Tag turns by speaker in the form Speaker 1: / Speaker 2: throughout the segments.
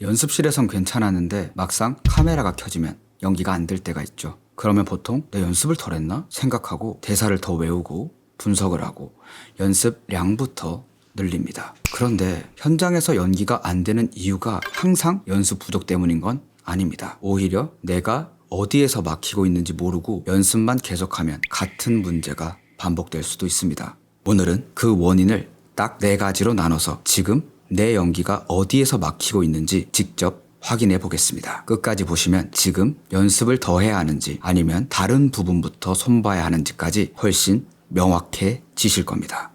Speaker 1: 연습실에선 괜찮았는데 막상 카메라가 켜지면 연기가 안 될 때가 있죠. 그러면 보통 내 연습을 덜 했나 생각하고 대사를 더 외우고 분석을 하고 연습량부터 늘립니다. 그런데 현장에서 연기가 안 되는 이유가 항상 연습 부족 때문인 건 아닙니다. 오히려 내가 어디에서 막히고 있는지 모르고 연습만 계속하면 같은 문제가 반복될 수도 있습니다. 오늘은 그 원인을 딱 4가지로 나눠서 지금 내 연기가 어디에서 막히고 있는지 직접 확인해 보겠습니다. 끝까지 보시면 지금 연습을 더 해야 하는지 아니면 다른 부분부터 손봐야 하는지까지 훨씬 명확해지실 겁니다.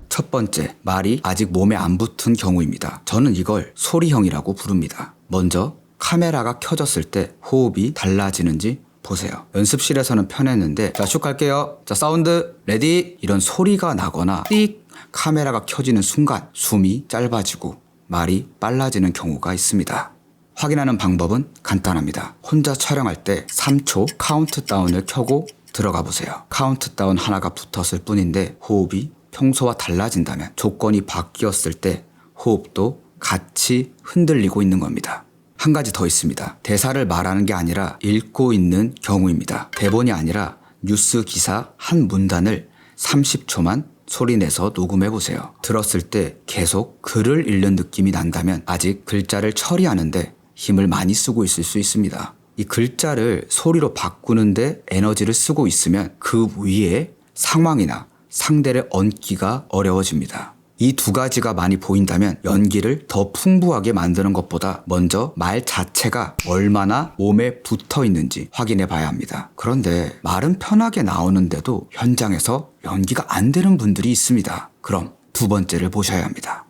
Speaker 1: 첫 번째, 말이 아직 몸에 안 붙은 경우입니다. 저는 이걸 소리형이라고 부릅니다. 먼저 카메라가 켜졌을 때 호흡이 달라지는지 보세요. 연습실에서는 편했는데 자, 슛 갈게요. 자, 사운드 레디 이런 소리가 나거나 띡 카메라가 켜지는 순간 숨이 짧아지고 말이 빨라지는 경우가 있습니다. 확인하는 방법은 간단합니다. 혼자 촬영할 때 3초 카운트다운을 켜고 들어가 보세요. 카운트다운 하나가 붙었을 뿐인데 호흡이 평소와 달라진다면 조건이 바뀌었을 때 호흡도 같이 흔들리고 있는 겁니다. 한 가지 더 있습니다. 대사를 말하는 게 아니라 읽고 있는 경우입니다. 대본이 아니라 뉴스 기사 한 문단을 30초만 소리내서 녹음해보세요. 들었을 때 계속 글을 읽는 느낌이 난다면 아직 글자를 처리하는데 힘을 많이 쓰고 있을 수 있습니다. 이 글자를 소리로 바꾸는데 에너지를 쓰고 있으면 그 위에 상황이나 상대를 얹기가 어려워집니다. 이 2가지가 많이 보인다면 연기를 더 풍부하게 만드는 것보다 먼저 말 자체가 얼마나 몸에 붙어 있는지 확인해 봐야 합니다. 그런데 말은 편하게 나오는데도 현장에서 연기가 안 되는 분들이 있습니다. 그럼 2번째를 보셔야 합니다.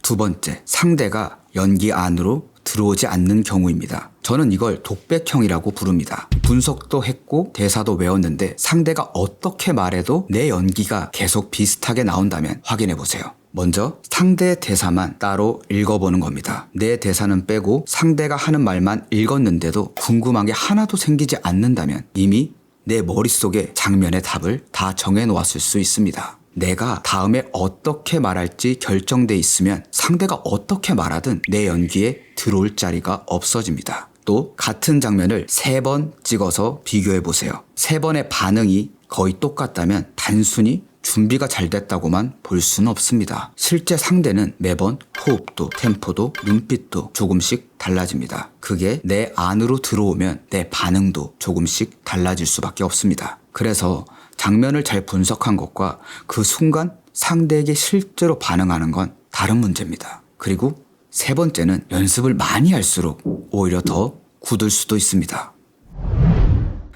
Speaker 1: 2번째, 상대가 연기 안으로 들어오지 않는 경우입니다. 저는 이걸 독백형이라고 부릅니다. 분석도 했고 대사도 외웠는데 상대가 어떻게 말해도 내 연기가 계속 비슷하게 나온다면 확인해 보세요. 먼저 상대의 대사만 따로 읽어보는 겁니다. 내 대사는 빼고 상대가 하는 말만 읽었는데도 궁금한 게 하나도 생기지 않는다면 이미 내 머릿속에 장면의 답을 다 정해놓았을 수 있습니다. 내가 다음에 어떻게 말할지 결정돼 있으면 상대가 어떻게 말하든 내 연기에 들어올 자리가 없어집니다. 또 같은 장면을 3번 찍어서 비교해 보세요. 3번의 반응이 거의 똑같다면 단순히 준비가 잘 됐다고만 볼 수는 없습니다. 실제 상대는 매번 호흡도 템포도 눈빛도 조금씩 달라집니다. 그게 내 안으로 들어오면 내 반응도 조금씩 달라질 수밖에 없습니다. 그래서 장면을 잘 분석한 것과 그 순간 상대에게 실제로 반응하는 건 다른 문제입니다. 그리고 3번째는 연습을 많이 할수록 오히려 더 굳을 수도 있습니다.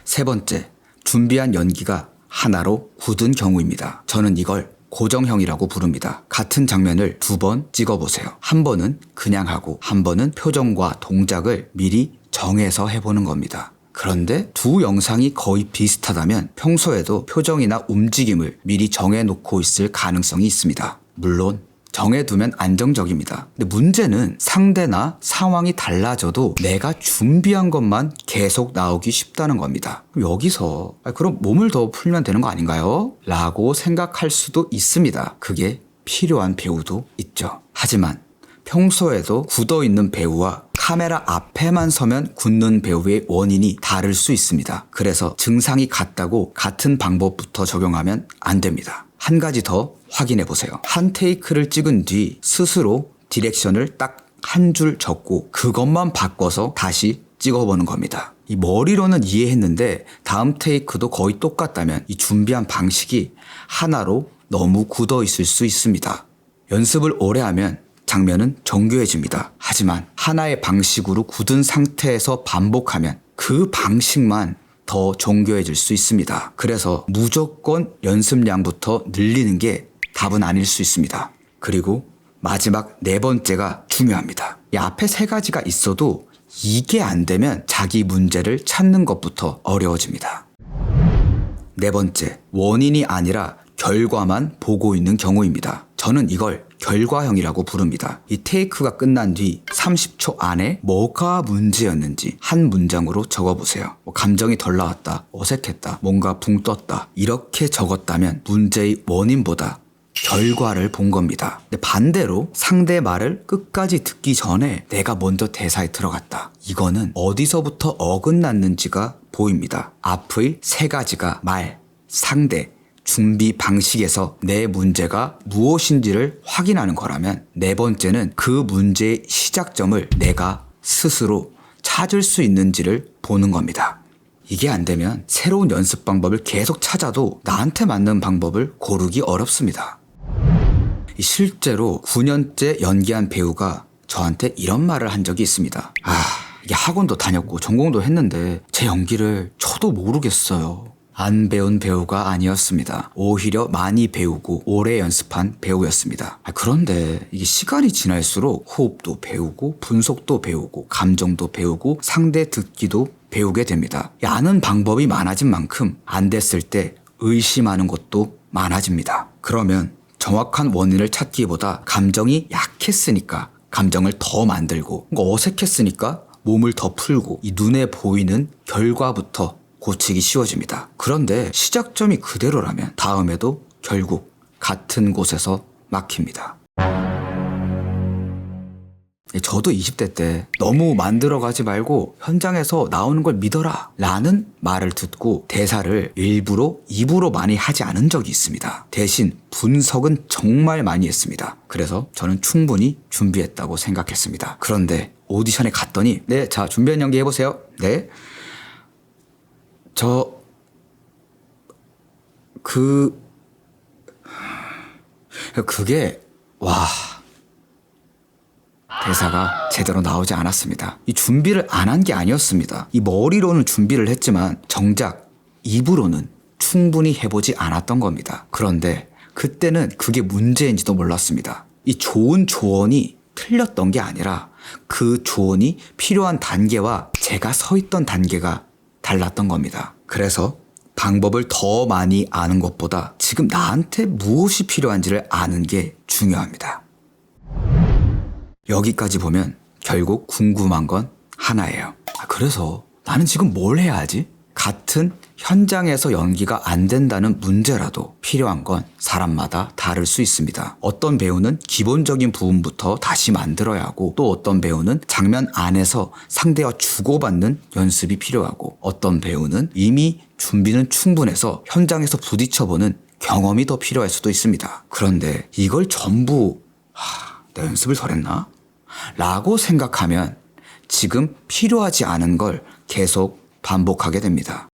Speaker 1: 3번째, 준비한 연기가 하나로 굳은 경우입니다. 저는 이걸 고정형이라고 부릅니다. 같은 장면을 2번 찍어보세요. 한 번은 그냥 하고 한 번은 표정과 동작을 미리 정해서 해보는 겁니다. 그런데 2 영상이 거의 비슷하다면 평소에도 표정이나 움직임을 미리 정해놓고 있을 가능성이 있습니다. 물론 정해두면 안정적입니다. 근데 문제는 상대나 상황이 달라져도 내가 준비한 것만 계속 나오기 쉽다는 겁니다. 여기서 그럼 몸을 더 풀면 되는 거 아닌가요? 라고 생각할 수도 있습니다. 그게 필요한 배우도 있죠. 하지만 평소에도 굳어있는 배우와 카메라 앞에만 서면 굳는 배우의 원인이 다를 수 있습니다. 그래서 증상이 같다고 같은 방법부터 적용하면 안 됩니다. 한 가지 더 확인해 보세요. 한 테이크를 찍은 뒤 스스로 디렉션을 딱 한 줄 적고 그것만 바꿔서 다시 찍어보는 겁니다. 이 머리로는 이해했는데 다음 테이크도 거의 똑같다면 이 준비한 방식이 하나로 너무 굳어 있을 수 있습니다. 연습을 오래 하면 장면은 정교해집니다. 하지만 하나의 방식으로 굳은 상태에서 반복하면 그 방식만 더 정교해질 수 있습니다. 그래서 무조건 연습량부터 늘리는 게 답은 아닐 수 있습니다. 그리고 마지막 4번째가 중요합니다. 이 앞에 3가지가 있어도 이게 안 되면 자기 문제를 찾는 것부터 어려워집니다. 4번째, 원인이 아니라 결과만 보고 있는 경우입니다. 저는 이걸 결과형이라고 부릅니다. 이 테이크가 끝난 뒤 30초 안에 뭐가 문제였는지 한 문장으로 적어보세요. 감정이 덜 나왔다, 어색했다, 뭔가 붕 떴다 이렇게 적었다면 문제의 원인보다 결과를 본 겁니다. 근데 반대로 상대 말을 끝까지 듣기 전에 내가 먼저 대사에 들어갔다. 이거는 어디서부터 어긋났는지가 보입니다. 앞의 세 가지가 말, 상대, 준비 방식에서 내 문제가 무엇인지를 확인하는 거라면 네 번째는 그 문제의 시작점을 내가 스스로 찾을 수 있는지를 보는 겁니다. 이게 안 되면 새로운 연습 방법을 계속 찾아도 나한테 맞는 방법을 고르기 어렵습니다. 실제로 9년째 연기한 배우가 저한테 이런 말을 한 적이 있습니다. 이게 학원도 다녔고 전공도 했는데 제 연기를 저도 모르겠어요. 안 배운 배우가 아니었습니다. 오히려 많이 배우고 오래 연습한 배우였습니다. 그런데 이게 시간이 지날수록 호흡도 배우고 분석도 배우고 감정도 배우고 상대 듣기도 배우게 됩니다. 아는 방법이 많아진 만큼 안 됐을 때 의심하는 것도 많아집니다. 그러면 정확한 원인을 찾기보다 감정이 약했으니까 감정을 더 만들고 어색했으니까 몸을 더 풀고 이 눈에 보이는 결과부터 고치기 쉬워집니다. 그런데 시작점이 그대로라면 다음에도 결국 같은 곳에서 막힙니다. 저도 20대 때 너무 만들어가지 말고 현장에서 나오는 걸 믿어라 라는 말을 듣고 대사를 일부러 입으로 많이 하지 않은 적이 있습니다. 대신 분석은 정말 많이 했습니다. 그래서 저는 충분히 준비했다고 생각했습니다. 그런데 오디션에 갔더니 네, 자 준비한 연기 해보세요. 네. 그게 대사가 제대로 나오지 않았습니다. 이 준비를 안 한 게 아니었습니다. 이 머리로는 준비를 했지만 정작 입으로는 충분히 해보지 않았던 겁니다. 그런데 그때는 그게 문제인지도 몰랐습니다. 이 좋은 조언이 틀렸던 게 아니라 그 조언이 필요한 단계와 제가 서 있던 단계가 달랐던 겁니다. 그래서 방법을 더 많이 아는 것보다 지금 나한테 무엇이 필요한지를 아는 게 중요합니다. 여기까지 보면 결국 궁금한 건 하나예요. 그래서 나는 지금 뭘 해야 하지? 같은 현장에서 연기가 안 된다는 문제라도 필요한 건 사람마다 다를 수 있습니다. 어떤 배우는 기본적인 부분부터 다시 만들어야 하고 또 어떤 배우는 장면 안에서 상대와 주고받는 연습이 필요하고 어떤 배우는 이미 준비는 충분해서 현장에서 부딪혀보는 경험이 더 필요할 수도 있습니다. 그런데 이걸 전부 내 연습을 덜 했나? 라고 생각하면 지금 필요하지 않은 걸 계속 반복하게 됩니다.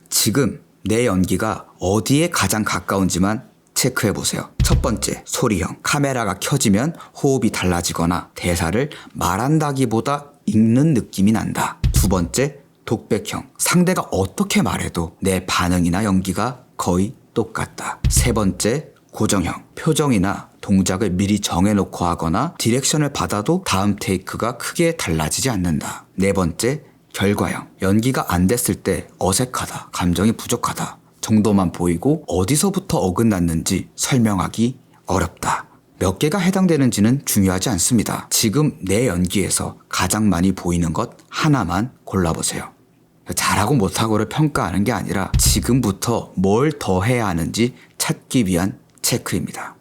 Speaker 1: 지금 내 연기가 어디에 가장 가까운지만 체크해 보세요. 첫 번째, 소리형. 카메라가 켜지면 호흡이 달라지거나 대사를 말한다기보다 읽는 느낌이 난다. 두 번째, 독백형. 상대가 어떻게 말해도 내 반응이나 연기가 거의 똑같다. 세 번째, 고정형. 표정이나 동작을 미리 정해놓고 하거나 디렉션을 받아도 다음 테이크가 크게 달라지지 않는다. 네 번째, 결과형. 연기가 안 됐을 때 어색하다, 감정이 부족하다 정도만 보이고 어디서부터 어긋났는지 설명하기 어렵다. 몇 개가 해당되는지는 중요하지 않습니다. 지금 내 연기에서 가장 많이 보이는 것 하나만 골라보세요. 잘하고 못하고를 평가하는 게 아니라 지금부터 뭘 더 해야 하는지 찾기 위한 체크입니다.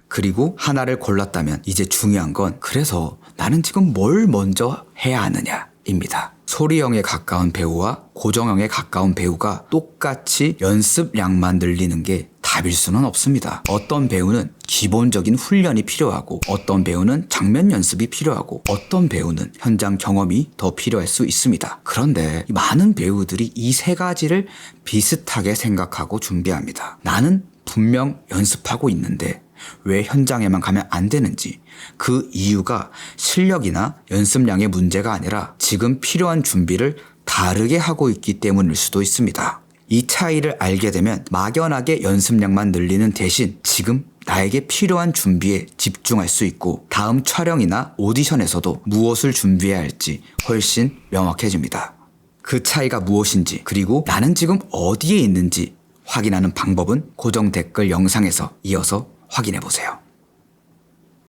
Speaker 1: 그리고 하나를 골랐다면 이제 중요한 건 그래서 나는 지금 뭘 먼저 해야 하느냐입니다. 소리형에 가까운 배우와 고정형에 가까운 배우가 똑같이 연습량만 늘리는 게 답일 수는 없습니다. 어떤 배우는 기본적인 훈련이 필요하고 어떤 배우는 장면 연습이 필요하고 어떤 배우는 현장 경험이 더 필요할 수 있습니다. 그런데 많은 배우들이 이 세 가지를 비슷하게 생각하고 준비합니다. 나는 분명 연습하고 있는데 왜 현장에만 가면 안 되는지, 그 이유가 실력이나 연습량의 문제가 아니라 지금 필요한 준비를 다르게 하고 있기 때문일 수도 있습니다. 이 차이를 알게 되면 막연하게 연습량만 늘리는 대신 지금 나에게 필요한 준비에 집중할 수 있고 다음 촬영이나 오디션에서도 무엇을 준비해야 할지 훨씬 명확해집니다. 그 차이가 무엇인지 그리고 나는 지금 어디에 있는지 확인하는 방법은 고정 댓글 영상에서 이어서 확인해 보세요.